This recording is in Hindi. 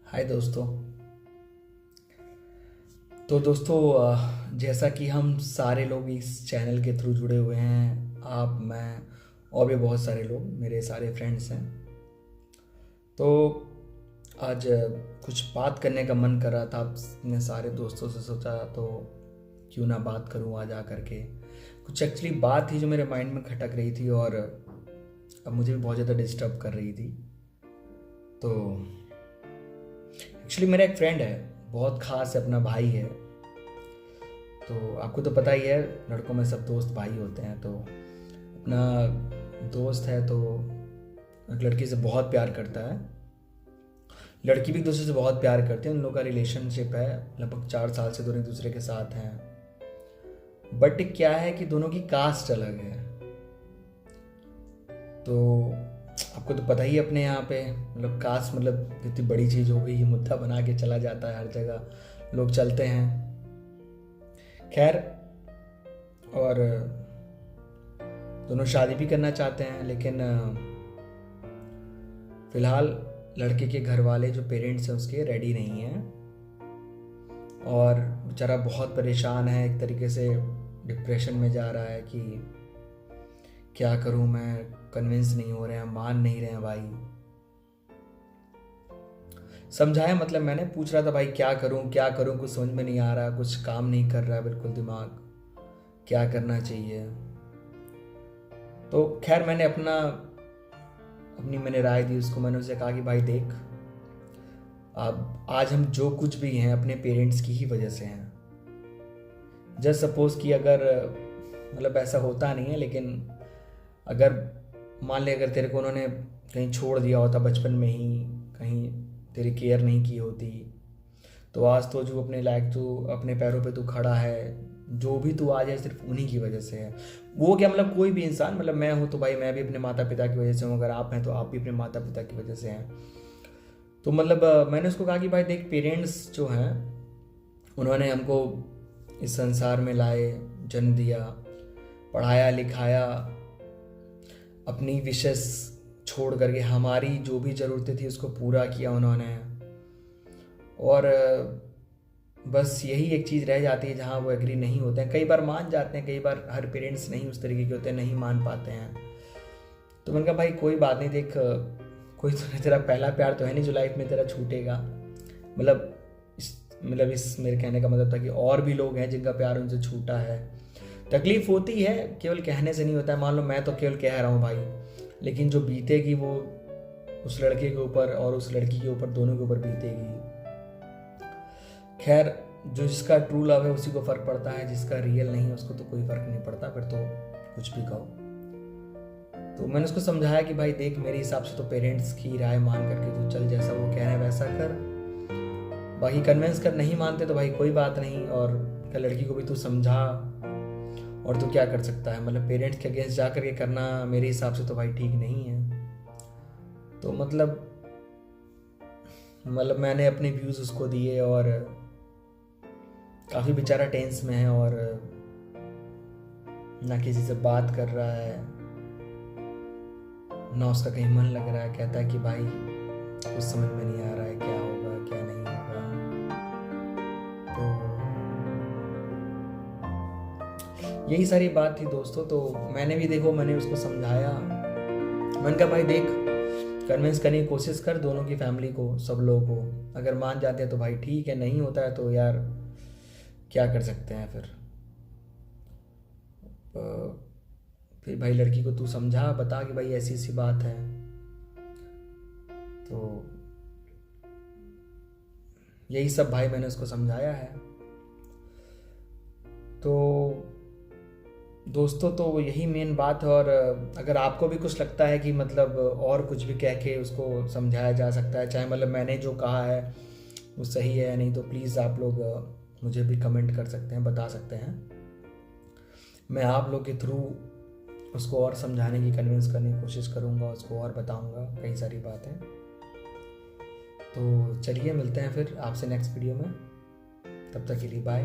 हाय दोस्तों। तो दोस्तों जैसा कि हम सारे लोग इस चैनल के थ्रू जुड़े हुए हैं, आप, मैं और भी बहुत सारे लोग, मेरे सारे फ्रेंड्स हैं। तो आज कुछ बात करने का मन कर रहा था अपने सारे दोस्तों से, सोचा तो क्यों ना बात करूं आज आकर के। कुछ एक्चुअली बात थी जो मेरे माइंड में खटक रही थी और अब मुझे भी बहुत ज़्यादा डिस्टर्ब कर रही थी। तो एक्चुअली मेरा एक फ्रेंड है, बहुत ख़ास है, अपना भाई है। तो आपको तो पता ही है, लड़कों में सब दोस्त भाई होते हैं। तो अपना दोस्त है तो एक लड़की से बहुत प्यार करता है, लड़की भी एक दूसरे से बहुत प्यार करती है। उन लोगों का रिलेशनशिप है, लगभग 4 साल से दोनों एक दूसरे के साथ हैं। बट क्या है कि दोनों की कास्ट अलग है। तो आपको तो पता ही है, अपने यहाँ पे मतलब कास्ट मतलब इतनी बड़ी चीज़ हो गई, ये मुद्दा बना के चला जाता है, हर जगह लोग चलते हैं। खैर, और दोनों शादी भी करना चाहते हैं, लेकिन फिलहाल लड़के के घर वाले जो पेरेंट्स हैं उसके रेडी नहीं हैं और बेचारा बहुत परेशान है, एक तरीके से डिप्रेशन में जा रहा है कि क्या करूं मैं, कन्विंस नहीं हो रहे हैं, मान नहीं रहे हैं भाई। समझाया, मतलब मैंने पूछ रहा था भाई क्या करूं, कुछ समझ में नहीं आ रहा, कुछ काम नहीं कर रहा बिल्कुल दिमाग, क्या करना चाहिए। तो खैर मैंने राय दी उसको। मैंने उसे कहा कि भाई देख, अब आज हम जो कुछ भी हैं अपने पेरेंट्स की ही वजह से हैं। जस्ट सपोज कि अगर मतलब ऐसा होता नहीं है, लेकिन अगर मान ले अगर तेरे को उन्होंने कहीं छोड़ दिया होता बचपन में ही, कहीं तेरी केयर नहीं की होती, तो आज तो जो अपने लायक तू अपने पैरों पे तू खड़ा है, जो भी तू आज है सिर्फ उन्हीं की वजह से है। वो क्या, मतलब कोई भी इंसान, मतलब मैं हूँ तो भाई मैं भी अपने माता पिता की वजह से हूँ, अगर आप हैं तो आप भी अपने माता पिता की वजह से हैं। तो मतलब मैंने उसको कहा कि भाई देख, पेरेंट्स जो हैं उन्होंने हमको इस संसार में लाए, जन्म दिया, पढ़ाया लिखाया, अपनी विशेष छोड़ करके हमारी जो भी ज़रूरतें थी उसको पूरा किया उन्होंने। और बस यही एक चीज़ रह जाती है जहाँ वो एग्री नहीं होते हैं। कई बार मान जाते हैं, कई बार हर पेरेंट्स नहीं उस तरीके के होते हैं, नहीं मान पाते हैं। तो मैंने कहा भाई कोई बात नहीं, देख कोई तो तेरा पहला प्यार तो है नहीं जो लाइफ में तेरा छूटेगा। इस मेरे कहने का मतलब था कि और भी लोग हैं जिनका प्यार उनसे छूटा है। तकलीफ होती है, केवल कहने से नहीं होता है। मान लो मैं तो केवल कह रहा हूँ भाई, लेकिन जो बीतेगी वो उस लड़के के ऊपर और उस लड़की के ऊपर, दोनों के ऊपर बीतेगी। खैर, जो जिसका ट्रू लव है उसी को फर्क पड़ता है, जिसका रियल नहीं है उसको तो कोई फर्क नहीं पड़ता, फिर तो कुछ भी कहो। तो मैंने उसको समझाया कि भाई देख, मेरे हिसाब से तो पेरेंट्स की राय मान करके तू चल, जैसा वो कह रहे हैं वैसा कर, बाकी कन्विंस कर। नहीं मानते तो भाई कोई बात नहीं, और क्या लड़की को भी तू समझा, और तू क्या कर सकता है, मतलब पेरेंट्स के अगेंस्ट जा करके करना मेरे हिसाब से तो भाई ठीक नहीं है। तो मतलब मैंने अपने व्यूज़ उसको दिए, और काफ़ी बेचारा टेंस में है और ना किसी से बात कर रहा है, ना उसका कहीं मन लग रहा है। कहता है कि भाई कुछ समझ में नहीं आ रहा है, क्या होगा क्या नहीं होगा। तो यही सारी बात थी दोस्तों। तो मैंने भी देखो, मैंने उसको समझाया, मैंने कहा भाई देख, कन्विंस करने की कोशिश कर दोनों की फैमिली को, सब लोगों को। अगर मान जाते हैं तो भाई ठीक है, नहीं होता है तो यार क्या कर सकते हैं फिर। फिर भाई लड़की को तू समझा, बता कि भाई ऐसी ऐसी बात है। तो यही सब भाई मैंने उसको समझाया है। तो दोस्तों, तो यही मेन बात है। और अगर आपको भी कुछ लगता है कि मतलब और कुछ भी कह के उसको समझाया जा सकता है, चाहे मतलब मैंने जो कहा है वो सही है या नहीं, तो प्लीज़ आप लोग मुझे भी कमेंट कर सकते हैं, बता सकते हैं। मैं आप लोग के थ्रू उसको और समझाने की, कन्विंस करने की कोशिश करूँगा, उसको और बताऊँगा कई सारी बातें। तो चलिए मिलते हैं फिर आपसे नेक्स्ट वीडियो में, तब तक के लिए बाय।